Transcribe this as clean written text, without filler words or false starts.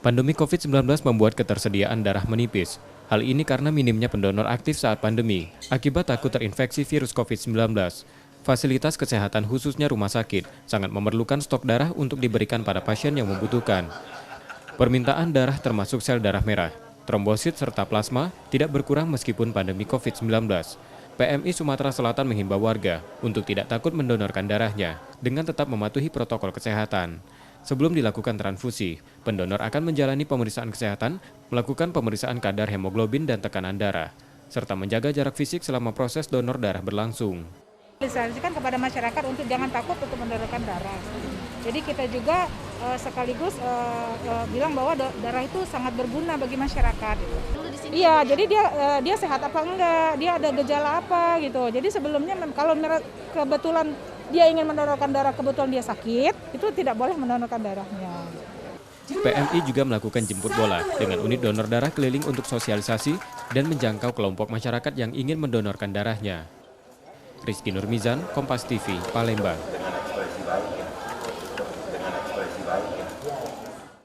Pandemi COVID-19 membuat ketersediaan darah menipis. Hal ini karena minimnya pendonor aktif saat pandemi, akibat takut terinfeksi virus COVID-19. Fasilitas kesehatan khususnya rumah sakit sangat memerlukan stok darah untuk diberikan pada pasien yang membutuhkan. Permintaan darah termasuk sel darah merah, trombosit serta plasma tidak berkurang meskipun pandemi COVID-19. PMI Sumatera Selatan menghimbau warga untuk tidak takut mendonorkan darahnya dengan tetap mematuhi protokol kesehatan. Sebelum dilakukan transfusi, pendonor akan menjalani pemeriksaan kesehatan, melakukan pemeriksaan kadar hemoglobin dan tekanan darah, serta menjaga jarak fisik selama proses donor darah berlangsung. Sosialisasikan kepada masyarakat untuk jangan takut untuk mendonorkan darah. Jadi kita juga sekaligus bilang bahwa darah itu sangat berguna bagi masyarakat. Iya, jadi dia sehat apa enggak, dia ada gejala apa gitu. Jadi sebelumnya kalau kebetulan dia ingin mendonorkan darah, kebetulan dia sakit, itu tidak boleh mendonorkan darahnya. PMI juga melakukan jemput bola dengan unit donor darah keliling untuk sosialisasi dan menjangkau kelompok masyarakat yang ingin mendonorkan darahnya. Rizky Nurmizan, Kompas TV, Palembang.